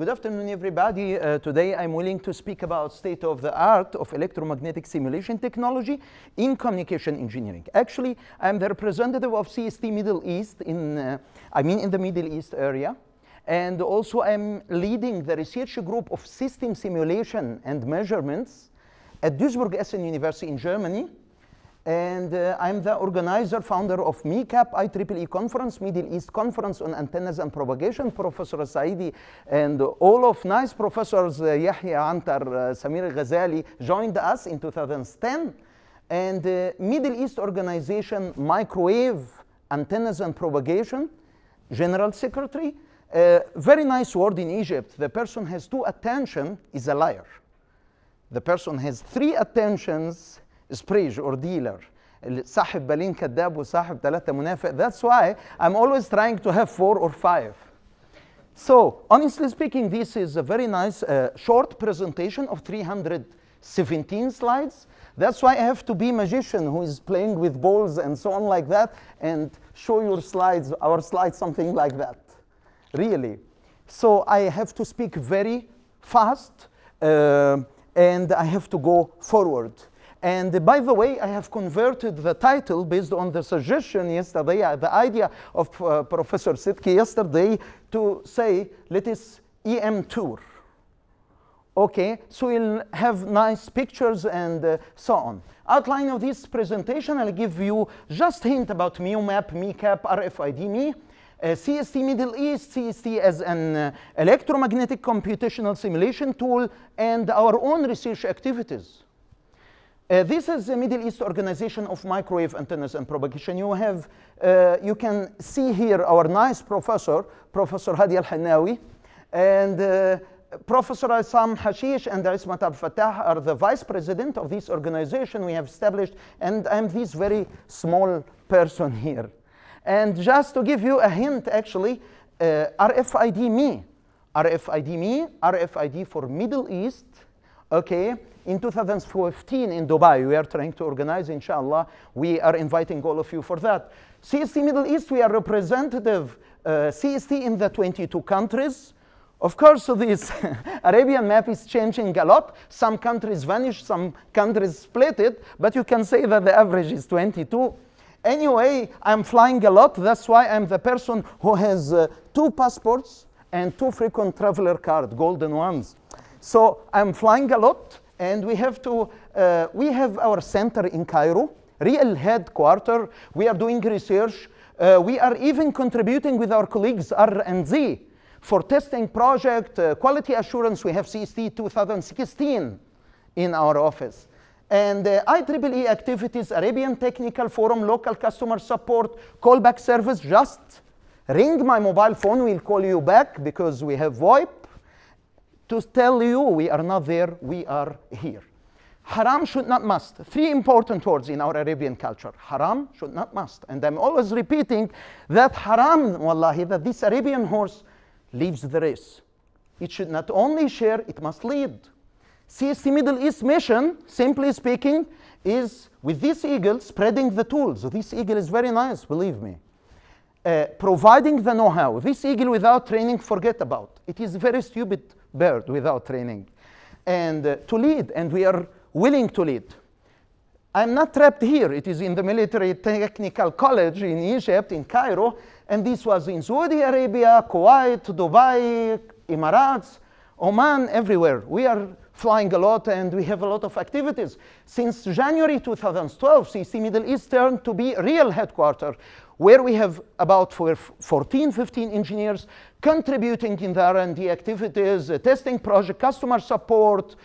Good afternoon, everybody. Today I'm willing to speak about state of the art of electromagnetic simulation technology in communication engineering. Actually, I'm the representative of CST-Middle East in the Middle East area. And also I'm leading the research group of system simulation and measurements at Duisburg-Essen University in Germany. And I'm the organizer, founder of MICAP, IEEE Conference, Middle East Conference on Antennas and Propagation. Professor Saidi and all of nice professors, Yahya Antar, Samir Ghazali, joined us in 2010. And Middle East Organization, Microwave Antennas and Propagation, General Secretary. Very nice word in Egypt. The person has 2 attention is a liar. The person has 3 attentions, sprige or dealer. صاحب بالين كذاب وصاحب 3 منافق. That's why I'm always trying to have 4 or 5. So honestly speaking, this is a very nice short presentation of 317 slides. That's why I have to be magician who is playing with balls and so on like that and show your slides, our slides, something like that. Really. So I have to speak very fast and I have to go forward. And by the way, I have converted the title based on the suggestion yesterday, the idea of Professor Sidki yesterday to say, let us EM tour. Okay, so we'll have nice pictures and so on. Outline of this presentation, I'll give you just a hint about MUMAP, MICAP, RFID-ME, CST-Middle East, CST as an electromagnetic computational simulation tool, and our own research activities. This is the Middle East Organization of Microwave Antennas and Propagation. You can see here our nice professor, Professor Hadi Al-Hanawi, and Professor Isam Hashish and Ismat Al-Fatah are the vice president of this organization we have established, and I'm this very small person here. And just to give you a hint, actually, RFID-ME, RFID for Middle East, okay? In 2015 in Dubai, we are trying to organize, inshallah. We are inviting all of you for that. CST Middle East, we are representative CST in the 22 countries. Of course, this Arabian map is changing a lot. Some countries vanish, some countries split it, but you can say that the average is 22. Anyway, I'm flying a lot. That's why I'm the person who has 2 passports and 2 frequent traveler cards, golden ones. So I'm flying a lot. And we have our center in Cairo, real headquarters. We are doing research. We are even contributing with our colleagues R&Z for testing project, quality assurance. We have CST 2016 in our office. And IEEE activities, Arabian Technical Forum, local customer support, callback service. Just ring my mobile phone, we'll call you back because we have VoIP. To tell you we are not there, we are here. Haram should not must. 3 important words in our Arabian culture. Haram should not must. And I'm always repeating that haram, wallahi, that this Arabian horse leaves the race. It should not only share, it must lead. CST Middle East mission, simply speaking, is with this eagle spreading the tools. This eagle is very nice, believe me. Providing the know-how. This eagle without training, forget about. It is a very stupid bird without training. And to lead, and we are willing to lead. I'm not trapped here. It is in the Military Technical College in Egypt, in Cairo, and this was in Saudi Arabia, Kuwait, Dubai, Emirates, Oman, everywhere. We are flying a lot, and we have a lot of activities. Since January 2012, CST Middle East turned to be real headquarters, where we have about 14, 15 engineers contributing in the R&D activities, testing project, customer support,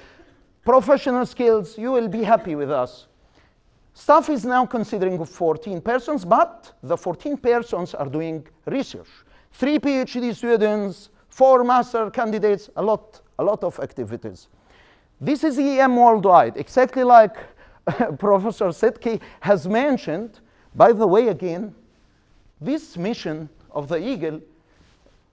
professional skills. You will be happy with us. Staff is now considering 14 persons, but the 14 persons are doing research. 3 PhD students, 4 master candidates, a lot of activities. This is EM worldwide, exactly like Professor Sidki has mentioned. By the way, again, this mission of the Eagle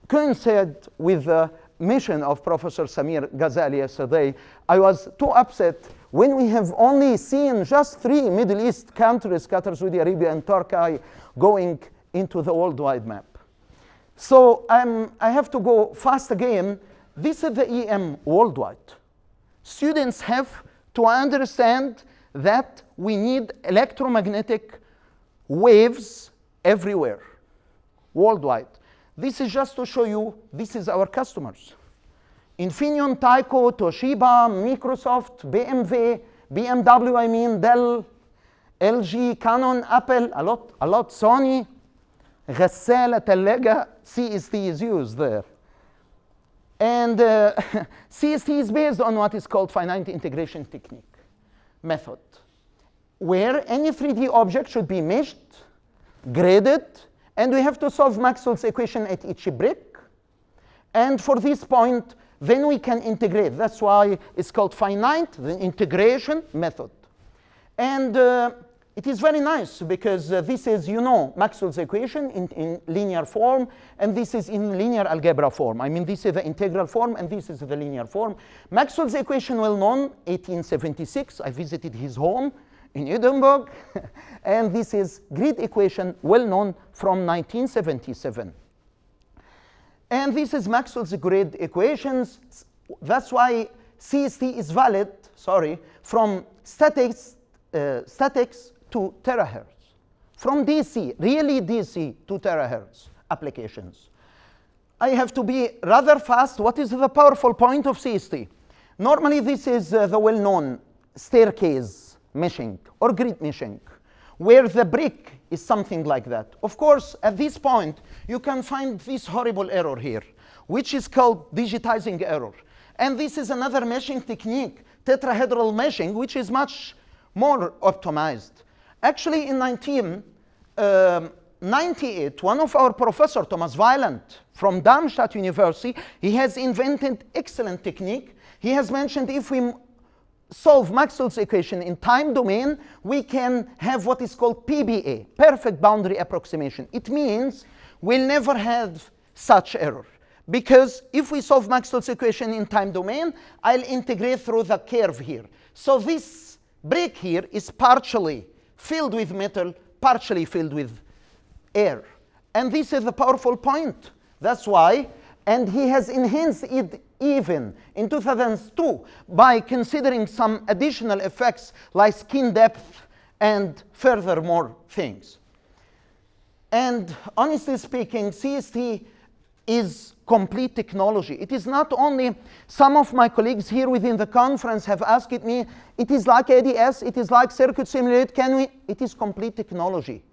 coincided with the mission of Professor Samir Ghazali yesterday. I was too upset when we have only seen just 3 Middle East countries, Qatar, Saudi Arabia, and Turkey, going into the worldwide map. So I have to go fast again. this is the EM worldwide. Students have to understand that we need electromagnetic waves everywhere, worldwide. This is just to show you, this is our customers. Infineon, Tyco, Toshiba, Microsoft, BMW, I mean, Dell, LG, Canon, Apple, a lot, Sony, غسالة, تلاجة, CST is used there. And CST is based on what is called finite integration technique method, where any 3D object should be meshed, graded, and we have to solve Maxwell's equation at each brick. And for this point, then we can integrate. That's why it's called finite, the integration method. And it is very nice because this is, you know, Maxwell's equation in linear form, and this is in linear algebra form. I mean, this is the integral form, and this is the linear form. Maxwell's equation, well known, 1876. I visited his home in Edinburgh. And this is grid equation, well known, from 1977. And this is Maxwell's grid equations. That's why CST is valid, from statics to terahertz. From DC, really DC, to terahertz applications. I have to be rather fast. What is the powerful point of CST? Normally, this is the well-known staircase meshing or grid meshing, where the brick is something like that. Of course, at this point, you can find this horrible error here, which is called digitizing error. And this is another meshing technique, tetrahedral meshing, which is much more optimized. Actually, in 1998, one of our professors, Thomas Weiland, from Darmstadt University, he has invented excellent technique. He has mentioned if we solve Maxwell's equation in time domain, we can have what is called PBA, perfect boundary approximation. It means we'll never have such error. Because if we solve Maxwell's equation in time domain, I'll integrate through the curve here. So this brick here is partially filled with metal, partially filled with air. And this is the powerful point. That's why, and he has enhanced it even in 2002 by considering some additional effects like skin depth and furthermore things. And honestly speaking, CST is complete technology. It is not only, some of my colleagues here within the conference have asked me, it is like ADS, it is like circuit simulate, can we? It is complete technology.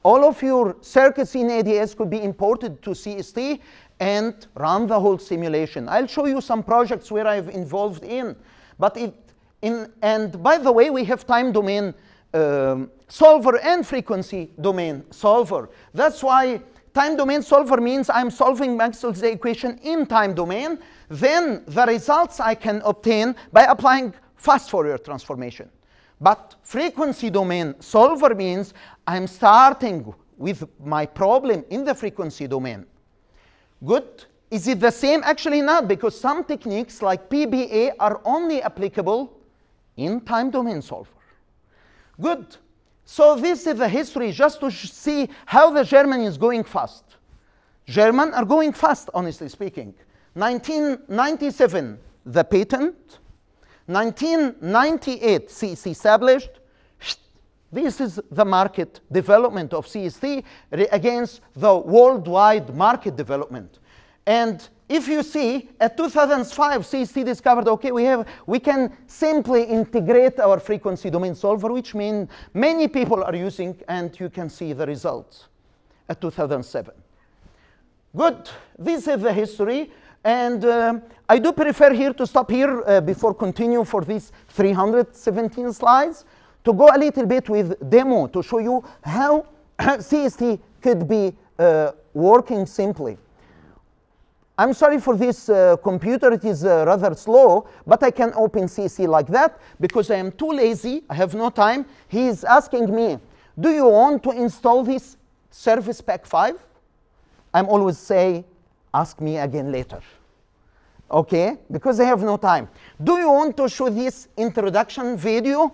All of your circuits in ADS could be imported to CST and run the whole simulation. I'll show you some projects where I've involved in. But and by the way, we have time domain solver and frequency domain solver. That's why time domain solver means I'm solving Maxwell's equation in time domain. Then the results I can obtain by applying fast Fourier transformation. But frequency domain solver means I'm starting with my problem in the frequency domain. Good. Is it the same? Actually not, because some techniques like PBA are only applicable in time domain solver. Good. So this is the history, just to see how the German is going fast. German are going fast, honestly speaking. 1997, the patent. 1998, CST established. This is the market development of CST against the worldwide market development. And if you see, at 2005, CST discovered, okay, we can simply integrate our frequency domain solver, which means many people are using, and you can see the results at 2007. Good. This is the history. And I do prefer here to stop here before continue for these 317 slides, to go a little bit with demo to show you how CST could be working simply. I'm sorry for this computer, it is rather slow, but I can open CST like that because I am too lazy, I have no time. He is asking me, do you want to install this Service Pack 5? I'm always say, ask me again later. Okay, because I have no time. Do you want to show this introduction video?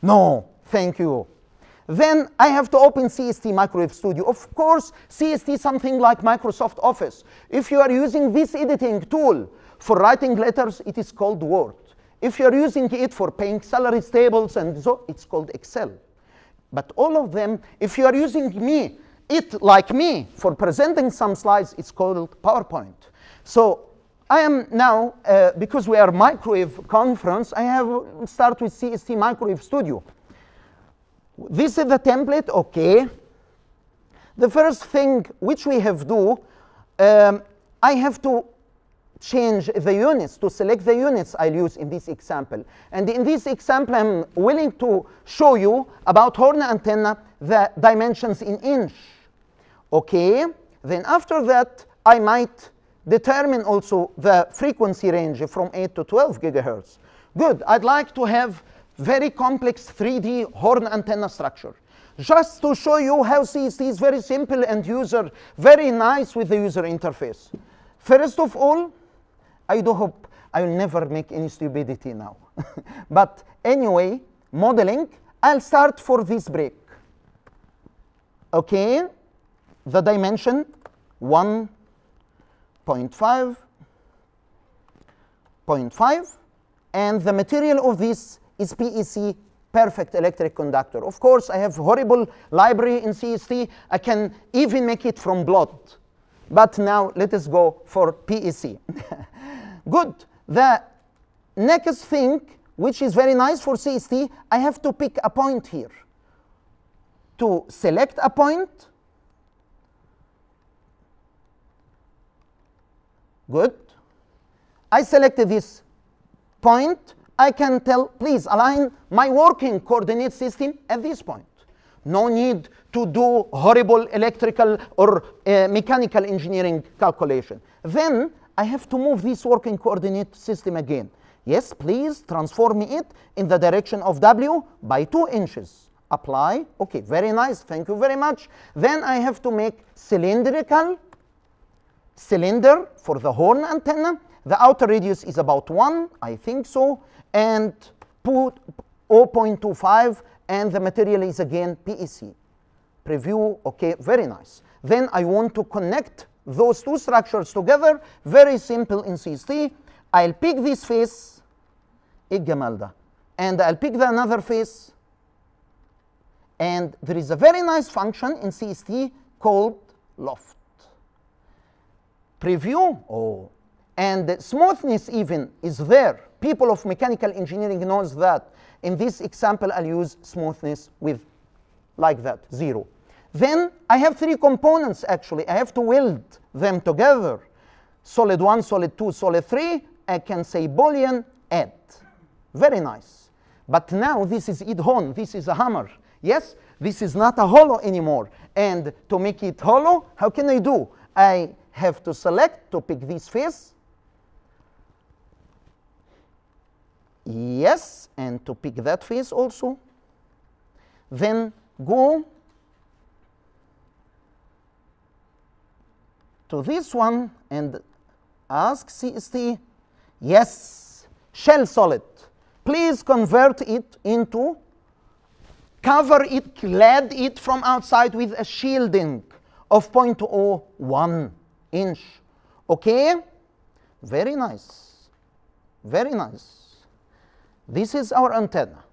No, thank you. Then I have to open CST Microwave Studio. Of course, CST is something like Microsoft Office. If you are using this editing tool for writing letters, it is called Word. If you are using it for paying salaries tables and so, it's called Excel. But all of them, if you are using it like me for presenting some slides, it's called PowerPoint. So I am now, because we are microwave conference, I have start with CST Microwave Studio. This is the template, okay. The first thing which we have to do, I have to change the units, to select the units I'll use in this example. And in this example, I'm willing to show you about horn antenna, the dimensions in inch. Okay, then after that, I might determine also the frequency range from 8 to 12 gigahertz. Good, I'd like to have very complex 3D horn antenna structure. Just to show you how CST is very simple and very nice with the user interface. First of all, I do hope I will never make any stupidity now. But anyway, modeling, I'll start for this break. Okay, the dimension 1.5, and the material of this is PEC, perfect electric conductor. Of course, I have horrible library in CST. I can even make it from blood. But now let us go for PEC. Good. The next thing, which is very nice for CST, I have to pick a point here. To select a point. Good. I selected this point. I can tell, please align my working coordinate system at this point. No need to do horrible electrical or mechanical engineering calculation. Then I have to move this working coordinate system again. Yes, please transform it in the direction of W by 2 inches. Apply. Okay, very nice. Thank you very much. Then I have to make cylinder for the horn antenna. The outer radius is about 1, I think so, and put 0.25, and the material is again PEC. Preview, okay, very nice. Then I want to connect those two structures together, very simple in CST. I'll pick this face, and I'll pick the another face, and there is a very nice function in CST called loft. Preview, oh, and the smoothness even is there. People of mechanical engineering knows that. In this example, I'll use smoothness with like that, 0. Then I have 3 components actually. I have to weld them together. Solid 1, solid 2, solid 3. I can say Boolean add. Very nice. But now this is idhon. This is a hammer. Yes, this is not a hollow anymore. And to make it hollow, how can I do? I have to select to pick this face. Yes, and to pick that face also. Then go to this one and ask CST, yes, shell solid. Please convert it into, cover it, clad it from outside with a shielding of 0.01 inch. Okay? Very nice. Very nice. This is our antenna.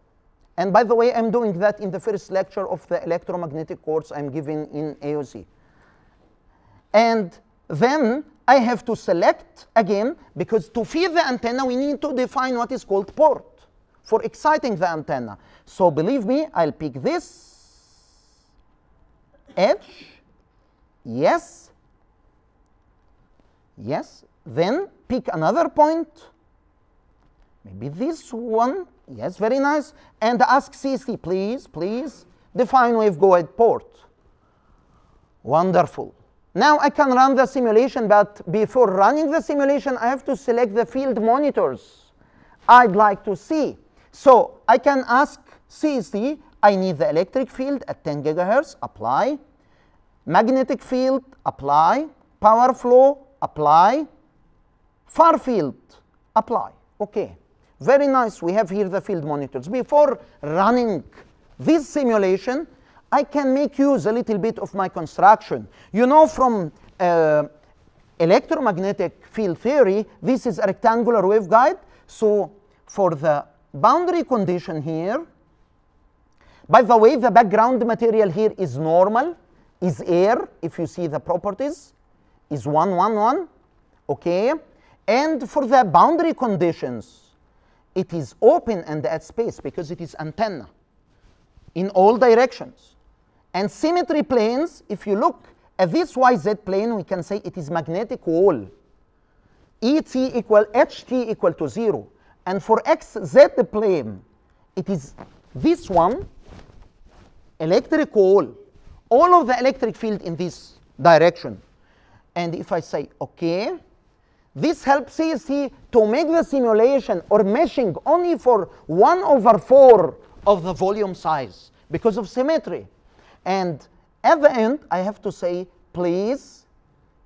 And by the way, I'm doing that in the first lecture of the electromagnetic course I'm giving in AOC. And then I have to select again, because to feed the antenna, we need to define what is called port for exciting the antenna. So believe me, I'll pick this edge. Yes. Yes. Then pick another point. Maybe this one. Yes, very nice. And ask CST, please define waveguide port. Wonderful. Now I can run the simulation, but before running the simulation, I have to select the field monitors I'd like to see. So I can ask CST, I need the electric field at 10 gigahertz, apply. Magnetic field, apply. Power flow, apply. Far field, apply. Okay. Very nice. We have here the field monitors. Before running this simulation, I can make use a little bit of my construction. You know, from electromagnetic field theory, this is a rectangular waveguide. So for the boundary condition here, by the way, the background material here is normal, is air, if you see the properties, is 1, 1, 1, okay? And for the boundary conditions, it is open and at space because it is antenna in all directions. And symmetry planes, if you look at this YZ plane, we can say it is magnetic wall. ET equal HT equal to 0. And for XZ plane, it is this one, electric wall. All of the electric field in this direction. And if I say, okay, this helps CST to make the simulation or meshing only for 1/4 of the volume size because of symmetry. And at the end, I have to say, please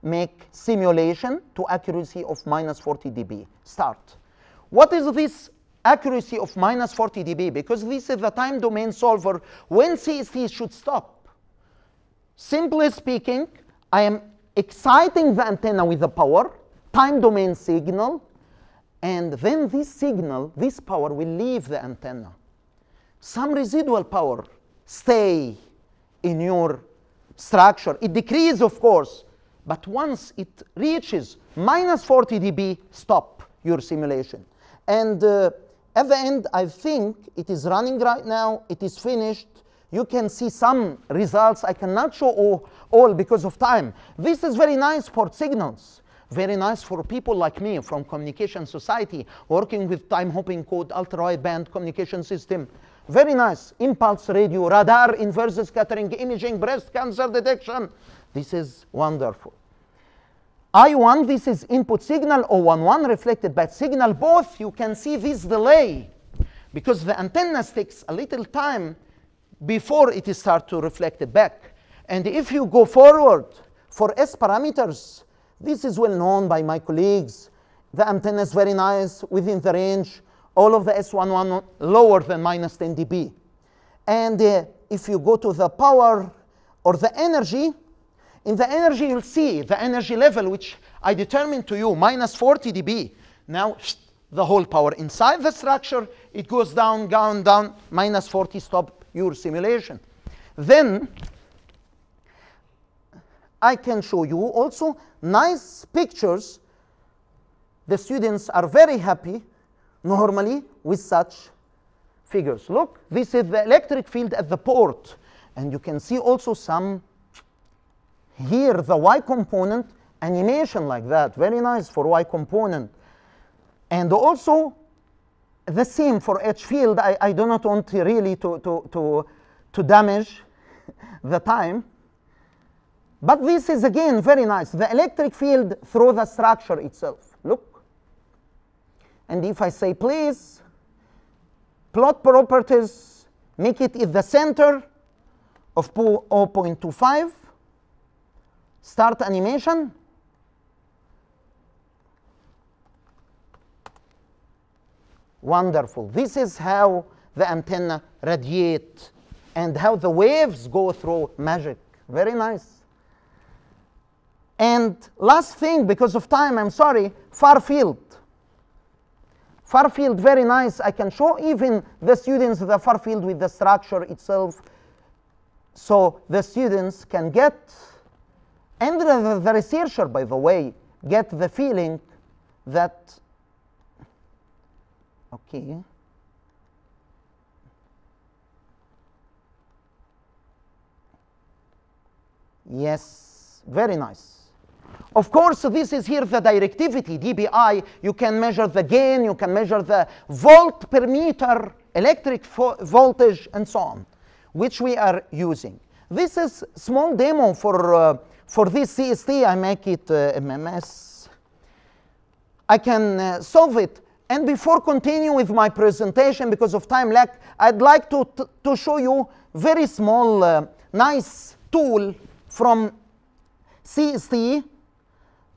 make simulation to accuracy of -40 dB. Start. What is this accuracy of -40 dB? Because this is the time domain solver when CST should stop. Simply speaking, I am exciting the antenna with the power, time domain signal, and then this signal, this power will leave the antenna. Some residual power stay in your structure. It decreases, of course, but once it reaches -40 dB, stop your simulation. And at the end, I think it is running right now. It is finished. You can see some results. I cannot show all because of time. This is very nice for signals. Very nice for people like me from Communication Society, working with time-hopping code, ultra-wideband communication system. Very nice. Impulse radio, radar, inverse scattering, imaging, breast cancer detection. This is wonderful. I1, this is input signal, O11 reflected back signal. Both, you can see this delay because the antenna takes a little time before it starts to reflect it back. And if you go forward for S parameters, this is well known by my colleagues. The antenna is very nice within the range. All of the S11 lower than -10 dB. And if you go to the power or the energy, in the energy you'll see the energy level which I determined to you, -40 dB. Now the whole power inside the structure, it goes down, down, down, -40, stop your simulation. Then I can show you also nice pictures. The students are very happy normally with such figures. Look, this is the electric field at the port. And you can see also some here, the Y component animation like that. Very nice for Y component. And also the same for H field. I do not want really to damage the time. But this is again very nice. The electric field through the structure itself. Look. And if I say, please, plot properties, make it in the center of 0.25, start animation. Wonderful. This is how the antenna radiate and how the waves go through magic. Very nice. And last thing, because of time, I'm sorry, far field. Far field, very nice. I can show even the students the far field with the structure itself. So the students can get, and the researcher, by the way, get the feeling that, okay. Yes, very nice. Of course, this is here the directivity, dBi. You can measure the gain, you can measure the volt per meter, electric voltage, and so on, which we are using. This is small demo for this CST. I make it MMS. I can solve it. And before continue with my presentation, because of time lack, I'd like to show you very small, nice tool from CST.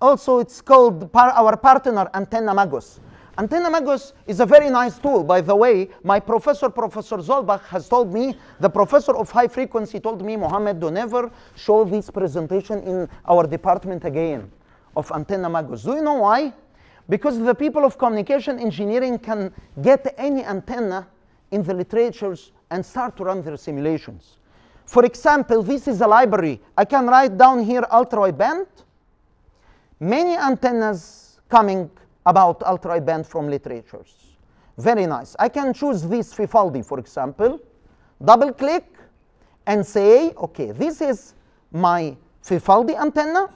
Also, it's called our partner Antenna Magos. Antenna Magos is a very nice tool. By the way, my professor, Professor Zolbach, has told me, the professor of high frequency told me, Mohammed, do never show this presentation in our department again of Antenna Magos. Do you know why? Because the people of communication engineering can get any antenna in the literatures and start to run their simulations. For example, this is a library. I can write down here ultra-wideband. Many antennas coming about ultra-wideband from literatures. Very nice. I can choose this Vivaldi, for example, double click and say, okay, this is my Vivaldi antenna.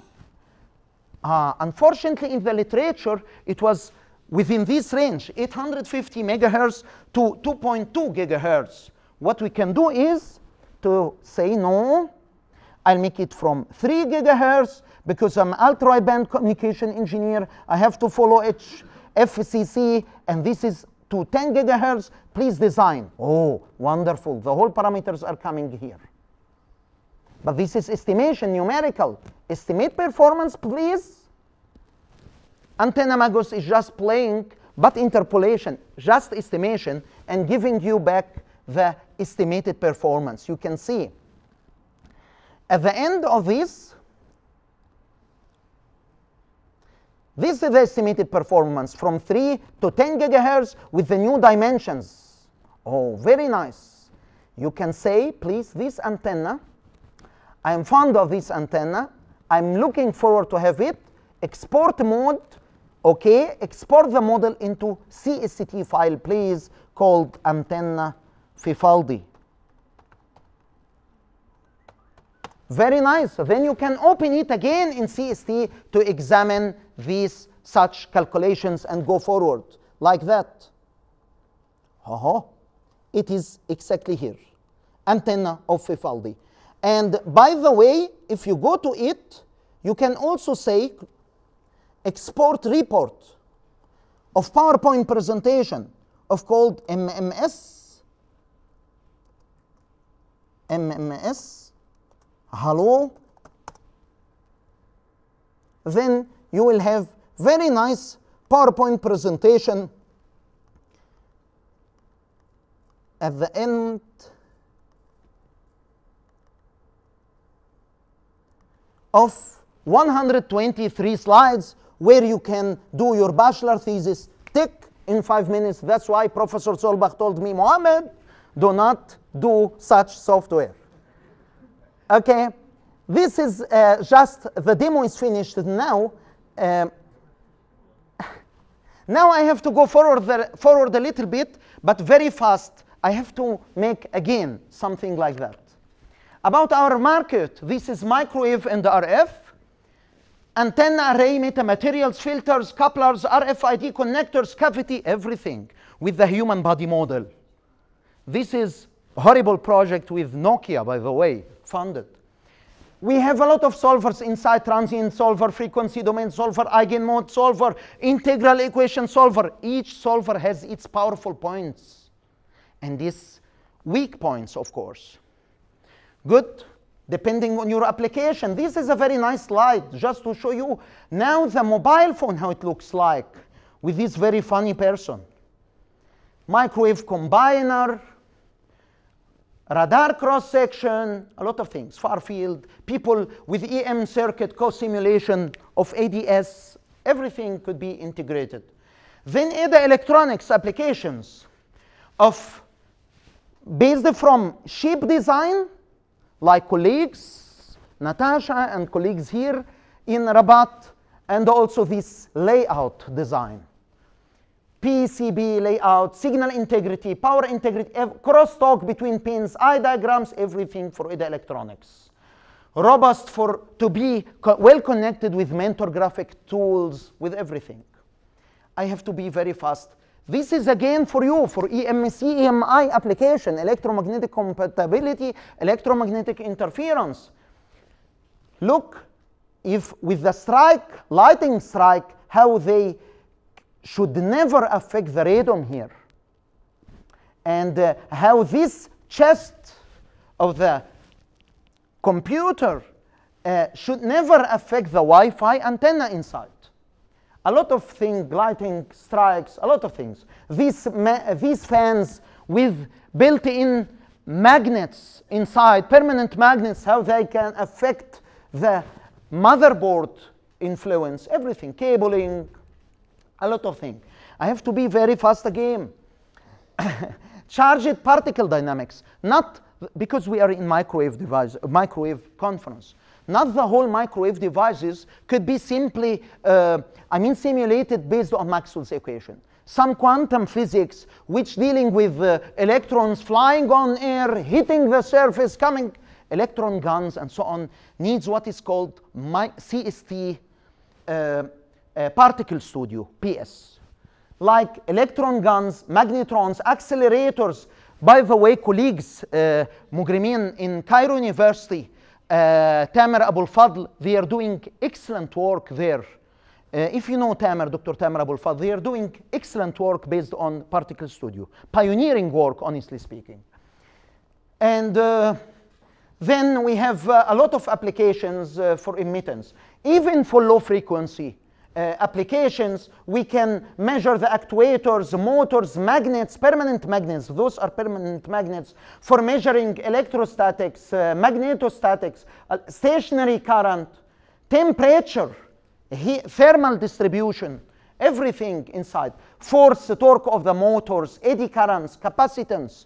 Unfortunately, in the literature, it was within this range, 850 megahertz to 2.2 gigahertz. What we can do is to say, no, I'll make it from 3 gigahertz, because I'm ultra-wideband communication engineer. I have to follow FCC, and this is to 10 gigahertz. Please design. Oh, wonderful. The whole parameters are coming here. But this is estimation, numerical. Estimate performance, please. Antenna Magos is just playing, but interpolation, just estimation, and giving you back the estimated performance. You can see. At the end of this is the estimated performance from 3 to 10 gigahertz with the new dimensions. Oh, very nice. You can say, please, this antenna, I'm fond of this antenna. I'm looking forward to have it. Export mode, okay. Export the model into CST file, please, called antenna Vivaldi. Very nice. Then you can open it again in CST to examine these such calculations and go forward like that. It is exactly here. Antenna of Vivaldi. And by the way, if you go to it, you can also say export report of PowerPoint presentation of called MMS. Hello. Then you will have very nice PowerPoint presentation at the end of 123 slides where you can do your bachelor thesis tick in 5 minutes. That's why Professor Zolbach told me, Mohammed, do not do such software. Okay, this is just the demo is finished now. Now I have to go forward a little bit, but very fast. I have to make again something like that. About our market, this is microwave and RF, antenna array, metamaterials, filters, couplers, RFID connectors, cavity, everything with the human body model. This is a horrible project with Nokia, by the way, funded. We have a lot of solvers inside: transient solver, frequency domain solver, eigenmode solver, integral equation solver. Each solver has its powerful points and its weak points, of course. Good, depending on your application. This is a very nice slide just to show you now the mobile phone, how it looks like with this very funny person. Microwave combiner, radar cross-section, a lot of things, far field, people with EM circuit co-simulation of ADS, everything could be integrated. Then ADA electronics applications based from chip design, like colleagues, Natasha and colleagues here in Rabat, and also this layout design. PCB layout, signal integrity, power integrity, crosstalk between pins, eye diagrams, everything for ADA electronics. Robust to be well connected with mentor graphic tools, with everything. I have to be very fast. This is again for you, for EMC, EMI application, electromagnetic compatibility, electromagnetic interference. Look, if with the strike, lighting strike, how they should never affect the radon here. And how this chest of the computer should never affect the Wi-Fi antenna inside. A lot of things, lighting, strikes, a lot of things. These fans with built-in magnets inside, permanent magnets, how they can affect the motherboard influence, everything, cabling, a lot of things. I have to be very fast again. Charged particle dynamics, not because we are in microwave conference. Not the whole microwave devices could be simply, simulated based on Maxwell's equation. Some quantum physics, which dealing with electrons flying on air, hitting the surface, coming, electron guns and so on, needs what is called CST particle studio, PS. Like electron guns, magnetrons, accelerators. By the way, colleagues, Mugrimin in Cairo University, Tamer Abul Fadl, they are doing excellent work there. If you know Tamer, Dr. Tamer Abul Fadl, they are doing excellent work based on particle studio. Pioneering work, honestly speaking. And then we have a lot of applications for emittance. Even for low frequency applications, we can measure the actuators, motors, magnets, permanent magnets. Those are permanent magnets for measuring electrostatics, magnetostatics, stationary current, temperature, thermal distribution, everything inside. Force, torque of the motors, eddy currents, capacitance.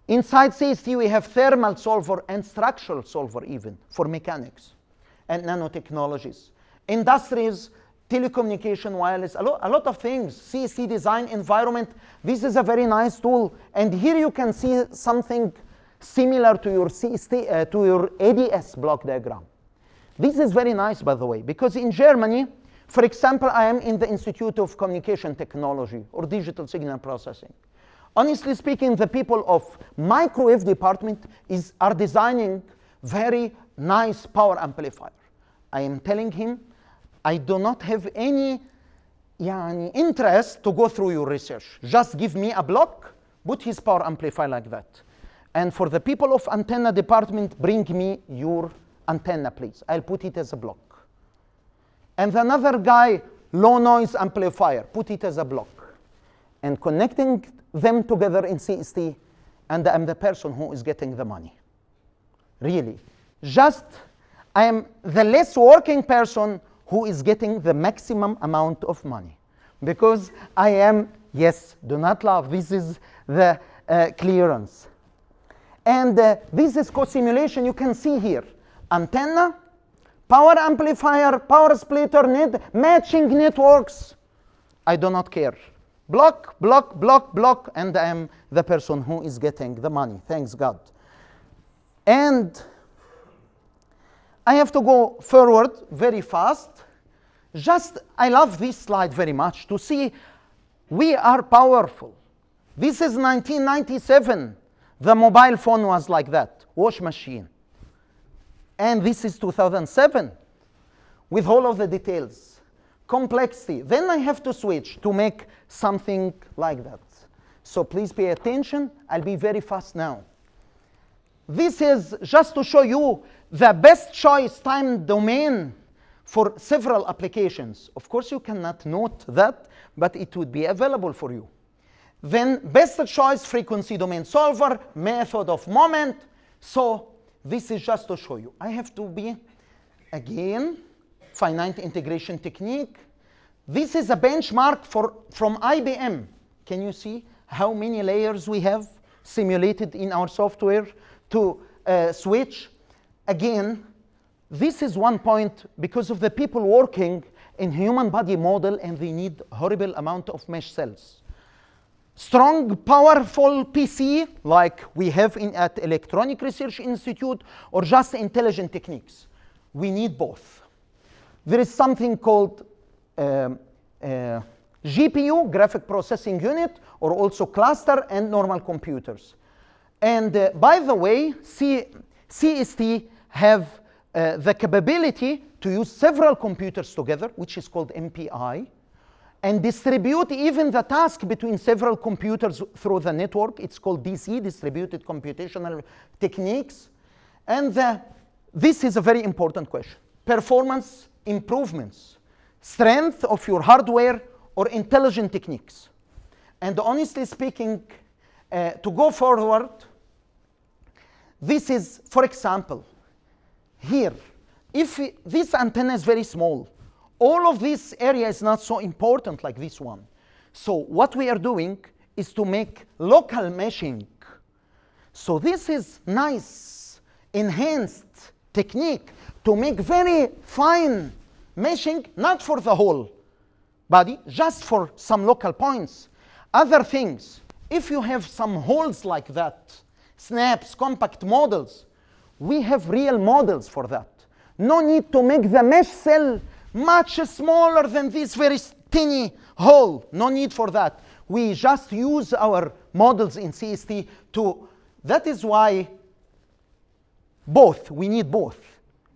Inside CST, we have thermal solver and structural solver even for mechanics and nanotechnologies. Industries, telecommunication, wireless, a lot of things. CST design environment. This is a very nice tool. And here you can see something similar to your CST, to your ADS block diagram. This is very nice, by the way, because in Germany, for example, I am in the Institute of Communication Technology or Digital Signal Processing. Honestly speaking, the people of microwave department are designing very nice power amplifier. I am telling him, I do not have any interest to go through your research. Just give me a block, put his power amplifier like that. And for the people of antenna department, bring me your antenna, please. I'll put it as a block. And another guy, low noise amplifier, put it as a block. And connecting them together in CST, and I'm the person who is getting the money. Really. Just, I am the less working person who is getting the maximum amount of money. Because I am, yes, do not laugh, this is the clearance. And this is co-simulation you can see here. Antenna, power amplifier, power splitter, matching networks. I do not care. Block, block, block, block, and I am the person who is getting the money, thanks God. And I have to go forward very fast. I love this slide very much to see we are powerful. This is 1997. The mobile phone was like that, wash machine. And this is 2007 with all of the details, complexity. Then I have to switch to make something like that. So please pay attention. I'll be very fast now. This is just to show you the best choice time domain for several applications. Of course, you cannot note that, but it would be available for you. Then best choice frequency domain solver, method of moment. So this is just to show you. I have to be, again, finite integration technique. This is a benchmark from IBM. Can you see how many layers we have simulated in our software to switch? Again, this is one point because of the people working in human body model and they need horrible amount of mesh cells. Strong, powerful PC like we have at Electronic Research Institute or just intelligent techniques. We need both. There is something called GPU, graphic processing unit, or also cluster and normal computers. And by the way, CST have the capability to use several computers together, which is called MPI, and distribute even the task between several computers through the network. It's called DC, distributed computational techniques. And this is a very important question. Performance improvements. strength of your hardware or intelligent techniques. And honestly speaking, to go forward, this is, for example, here, if this antenna is very small, all of this area is not so important like this one. So what we are doing is to make local meshing. So this is nice, enhanced technique to make very fine meshing, not for the whole body, just for some local points. Other things, if you have some holes like that, snaps, compact models, we have real models for that. No need to make the mesh cell much smaller than this very tiny hole. No need for that. We just use our models in CST to, that is why both, we need both.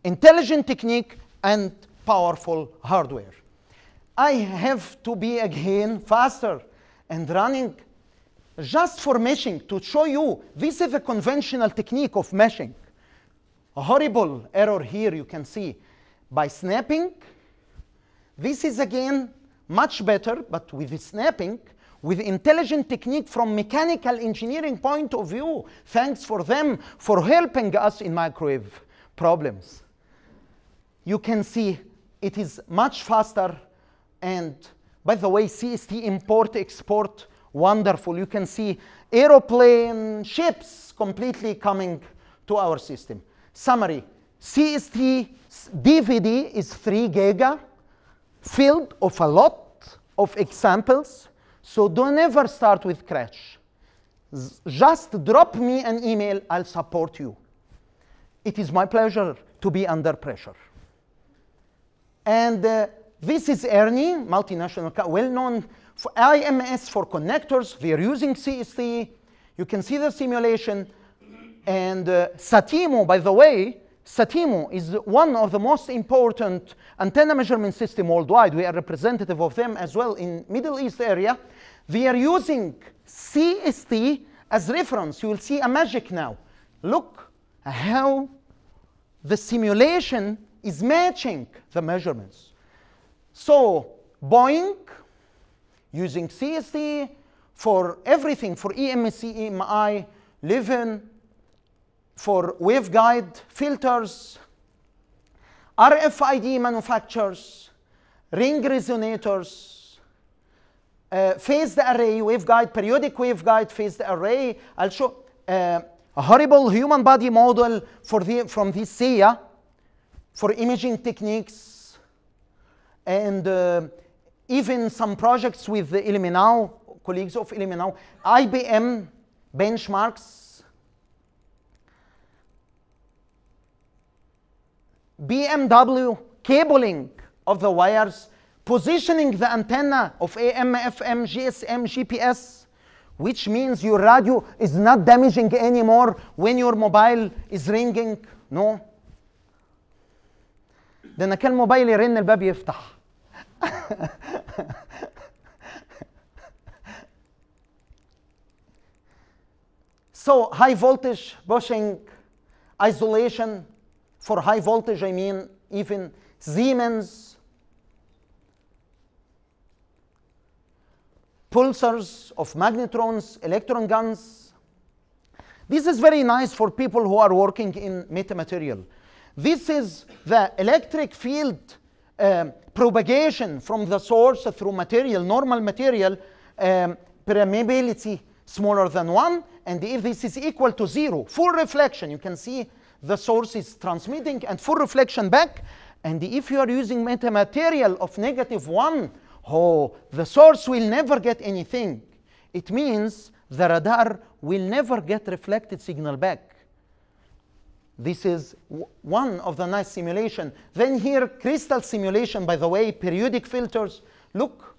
Intelligent technique and powerful hardware. I have to be again faster and running just for meshing to show you this is a conventional technique of meshing. A horrible error here you can see. By snapping, this is again much better, but with the snapping, with intelligent technique from mechanical engineering point of view. Thanks for them for helping us in microwave problems. You can see it is much faster. And by the way, CST import, export, wonderful. You can see aeroplane, ships completely coming to our system. Summary, CST DVD is 3 giga, filled of a lot of examples. So don't ever start with crash. Just drop me an email, I'll support you. It is my pleasure to be under pressure. And this is Ernie, multinational, well-known for IMS for connectors. We are using CST. You can see the simulation. And SATIMO, by the way, SATIMO is one of the most important antenna measurement system worldwide. We are representative of them as well in Middle East area. We are using CST as reference. You will see a magic now. Look how the simulation is matching the measurements. So Boeing using CST for everything, for EMC, EMI, Livin, for waveguide filters, RFID manufacturers, ring resonators, phased array waveguide, periodic waveguide, phased array. I'll show a horrible human body model for from this SEA for imaging techniques, and even some projects with the Illuminau, colleagues of Illuminau, IBM benchmarks, BMW cabling of the wires, positioning the antenna of AM, FM, GSM, GPS, which means your radio is not damaging anymore when your mobile is ringing. No. ده أنا كان موبايل يرن الباب يفتح. So high voltage bushing, isolation. For high voltage, I mean even Siemens, pulsars of magnetrons, electron guns. This is very nice for people who are working in metamaterial. This is the electric field propagation from the source through material, normal material, permeability smaller than 1. And if this is equal to 0, full reflection, you can see the source is transmitting and full reflection back. And if you are using metamaterial of -1, oh, the source will never get anything. It means the radar will never get reflected signal back. This is one of the nice simulation. Then here, crystal simulation, by the way, periodic filters. Look,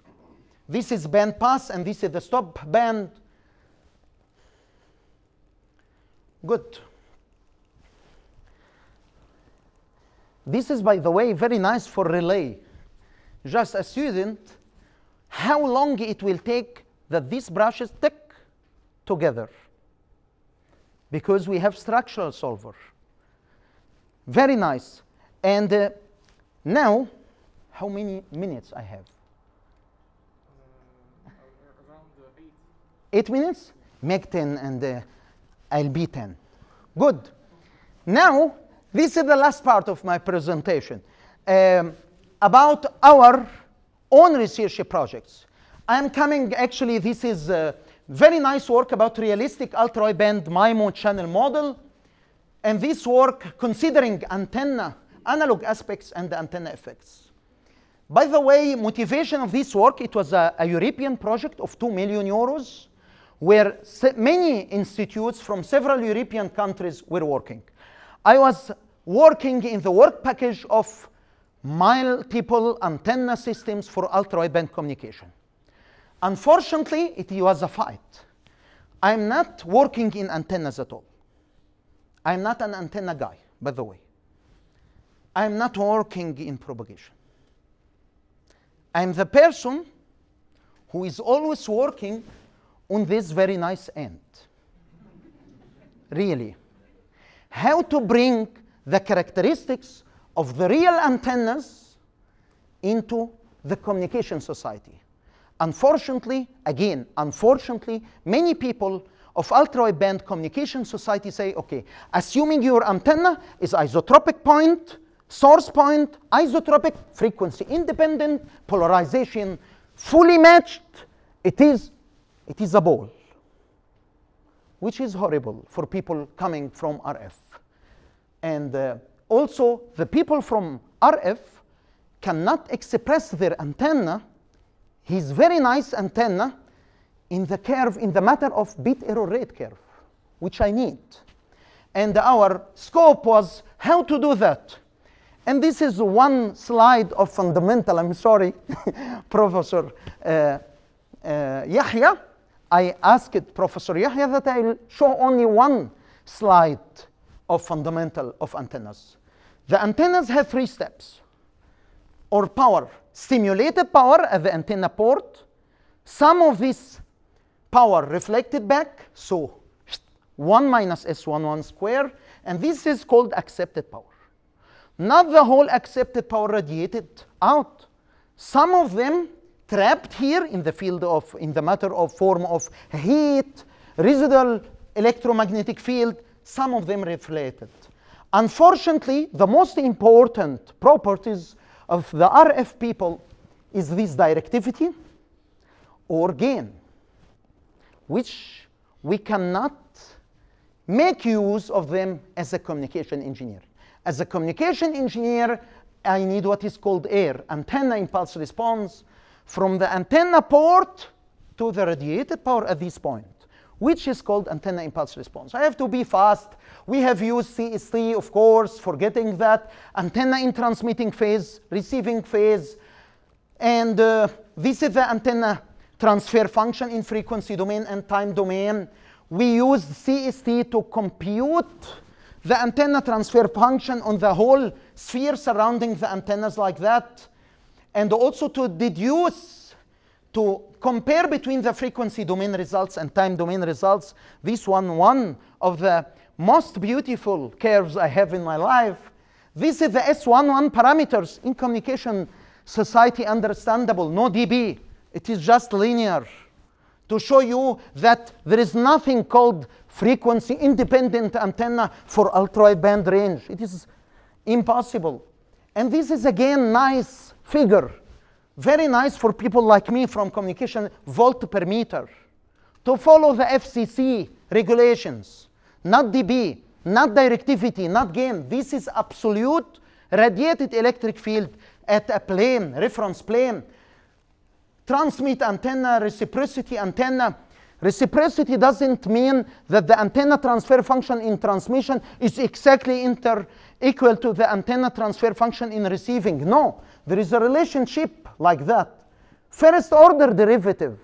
this is band pass and this is the stop band. Good. This is, by the way, very nice for relay. Just a student, how long it will take that these brushes stick together. Because we have structural solver. Very nice. And now, How many minutes I have? Around 8. 8 minutes? Make 10 and I'll be 10. Good. Now, this is the last part of my presentation about our own research projects. I'm coming, actually, this is very nice work about realistic ultra-wideband MIMO channel model. And this work considering antenna, analog aspects and the antenna effects. By the way, motivation of this work, it was a European project of 2 million euros, where many institutes from several European countries were working. I was working in the work package of multiple antenna systems for ultra-wideband communication. Unfortunately, it was a fight. I'm not working in antennas at all. I'm not an antenna guy, by the way. I'm not working in propagation. I'm the person who is always working on this very nice end. Really. How to bring the characteristics of the real antennas into the communication society. Unfortunately, again, unfortunately, many people of ultra-wideband communication society say, okay, assuming your antenna is isotropic point, source point, isotropic, frequency independent, polarization fully matched, it is a ball, which is horrible for people coming from RF. And also, the people from RF cannot express their antenna, his very nice antenna, in the curve, in the matter of bit error rate curve, which I need. And our scope was how to do that. And this is one slide of fundamental, I'm sorry, Professor Yahya. I asked Professor Yahya that I will show only one slide of fundamental of antennas. The antennas have 3 steps, or power. Stimulated power at the antenna port. Some of this power reflected back, so 1 minus S11 square, and this is called accepted power. Not the whole accepted power radiated out. Some of them trapped here in the field of, in the matter of form of heat, residual electromagnetic field, some of them reflected. Unfortunately, the most important properties of the RF people is this directivity or gain, which we cannot make use of them as a communication engineer. As a communication engineer, I need what is called AIR, antenna impulse response, from the antenna port to the radiated power at this point, which is called antenna impulse response. I have to be fast. We have used CST, of course, forgetting that. Antenna in transmitting phase, receiving phase. And this is the antenna transfer function in frequency domain and time domain. We used CST to compute the antenna transfer function on the whole sphere surrounding the antennas like that. And also to deduce, to compare between the frequency domain results and time domain results. This one of the most beautiful curves I have in my life. This is the S11 parameters in communication society understandable, no dB. It is just linear to show you that there is nothing called frequency independent antenna for ultra-wideband range. It is impossible. And this is again nice figure. Very nice for people like me from communication, volt per meter. To follow the FCC regulations, not dB, not directivity, not gain. This is absolute radiated electric field at a plane, reference plane. Transmit antenna, reciprocity antenna. Reciprocity doesn't mean that the antenna transfer function in transmission is exactly equal to the antenna transfer function in receiving. No, there is a relationship like that. First order derivative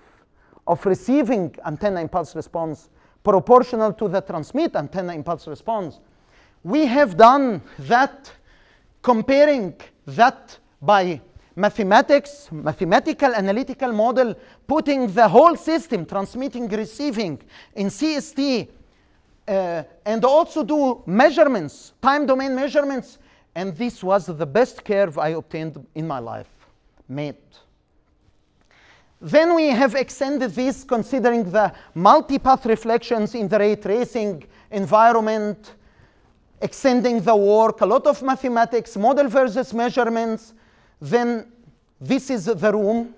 of receiving antenna impulse response proportional to the transmit antenna impulse response. We have done that, comparing that by mathematics, mathematical analytical model, putting the whole system, transmitting, receiving, in CST, and also do measurements, time domain measurements, and this was the best curve I obtained in my life. made. Then we have extended this considering the multi-path reflections in the ray tracing environment, extending the work, a lot of mathematics, model versus measurements. Then this is the room.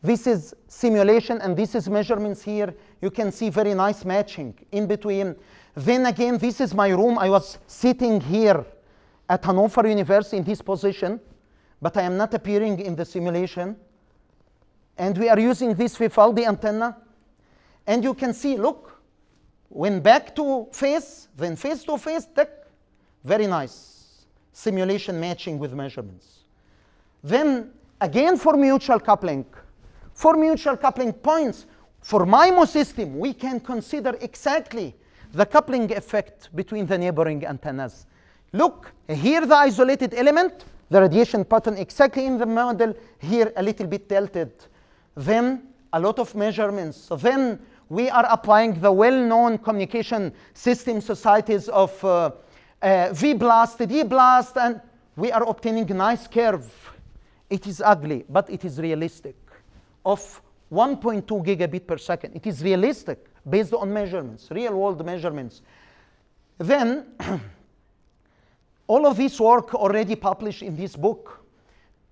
This is simulation, and this is measurements here. You can see very nice matching in between. Then again, this is my room. I was sitting here at Hannover University in this position, but I am not appearing in the simulation. And we are using this Vivaldi antenna. And you can see, look, when back to face, then face to face, very nice simulation matching with measurements. Then again for mutual coupling points, for MIMO system, we can consider exactly the coupling effect between the neighboring antennas. Look, here the isolated element, the radiation pattern exactly in the model, here a little bit tilted. Then a lot of measurements. So then we are applying the well-known communication system societies of V-blast, D-blast, and we are obtaining a nice curve. It is ugly, but it is realistic, of 1.2 gigabit per second. It is realistic based on measurements, real-world measurements. Then all of this work already published in this book.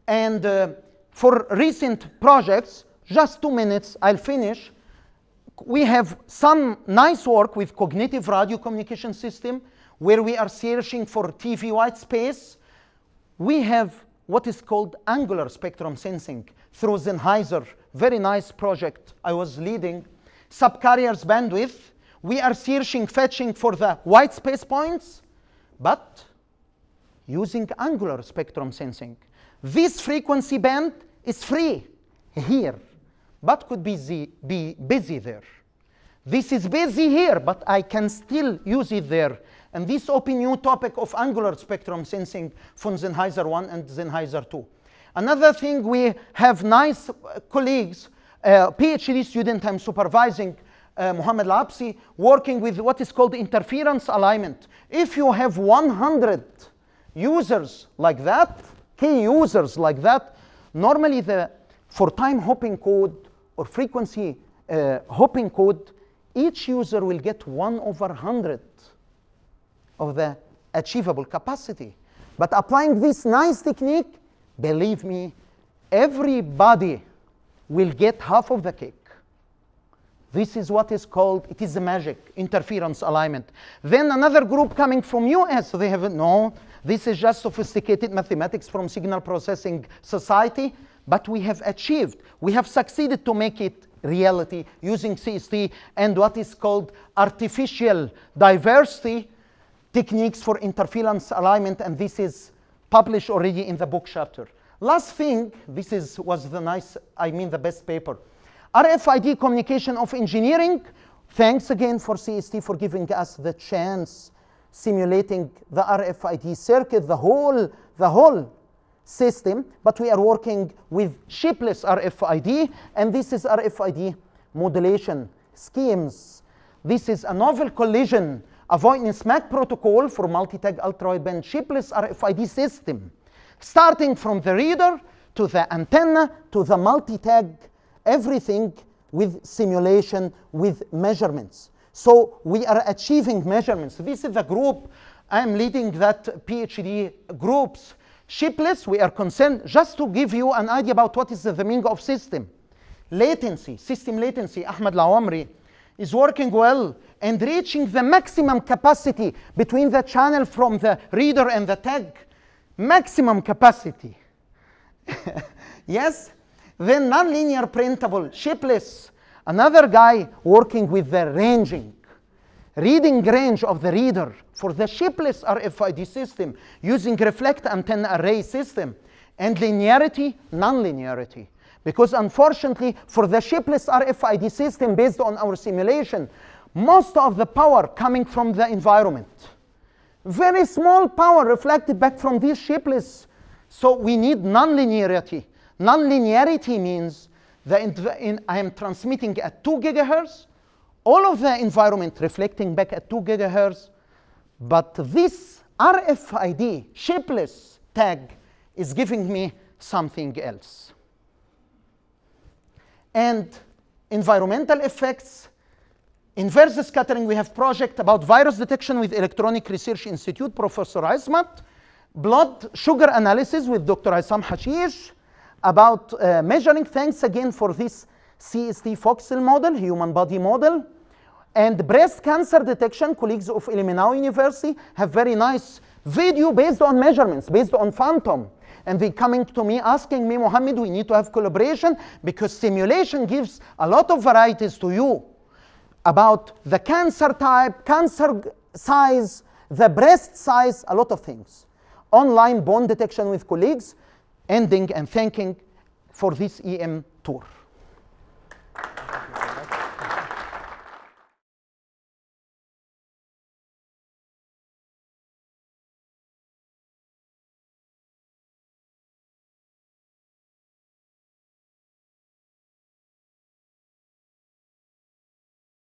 And for recent projects, just 2 minutes, I'll finish. We have some nice work with cognitive radio communication system where we are searching for TV white space. We have what is called angular spectrum sensing through Sennheiser. Very nice project I was leading. Subcarriers bandwidth. We are searching, fetching for the white space points, but using angular spectrum sensing. This frequency band is free here, but could be busy there. This is busy here, but I can still use it there. And this open new topic of angular spectrum sensing from Sennheiser 1 and Sennheiser 2. Another thing, we have nice colleagues, PhD student I'm supervising, Mohamed El-Hadidy, working with what is called interference alignment. If you have 100 users like that, key users like that, normally for time hopping code or frequency hopping code, each user will get 1/100 of the achievable capacity. But applying this nice technique, believe me, everybody will get half of the cake. This is what is called, it is the magic, interference alignment. Then another group coming from US, they have, no, this is just sophisticated mathematics from Signal Processing Society, but we have achieved, we have succeeded to make it reality using CST and what is called artificial diversity techniques for interference alignment, and this is published already in the book chapter. Last thing, was the nice, I mean the best paper. RFID communication of engineering. Thanks again for CST for giving us the chance simulating the RFID circuit, the whole system, but we are working with shipless RFID, and this is RFID modulation schemes. This is a novel collision avoidance MAC protocol for multi-tag ultra-wideband shipless RFID system, starting from the reader to the antenna to the multi-tag, everything with simulation, with measurements. So we are achieving measurements. This is the group, I'm leading that PhD groups. Shipless, we are concerned, just to give you an idea about what is the meaning of system. Latency, system latency, Ahmed Lawamri is working well and reaching the maximum capacity between the channel from the reader and the tag. Maximum capacity. Yes? Then nonlinear printable, shipless. Another guy working with the ranging, reading range of the reader for the shipless RFID system using reflect antenna array system. And linearity, nonlinearity. Because unfortunately, for the shipless RFID system based on our simulation, most of the power coming from the environment. Very small power reflected back from these shipless. So we need nonlinearity. Nonlinearity means that I am transmitting at 2 gigahertz, all of the environment reflecting back at 2 gigahertz, but this RFID shipless tag is giving me something else. And environmental effects, inverse scattering, we have project about virus detection with Electronic Research Institute, Professor Ismat. Blood sugar analysis with Dr. Isam Hashish. About measuring, thanks again for this CST voxel model, human body model. And breast cancer detection, colleagues of Ilmenau University have very nice video based on measurements, based on phantom. And they coming to me asking me, Mohammed, we need to have collaboration because simulation gives a lot of varieties to you about the cancer type, cancer size, the breast size, a lot of things. Online bone detection with colleagues, ending and thanking for this EM tour.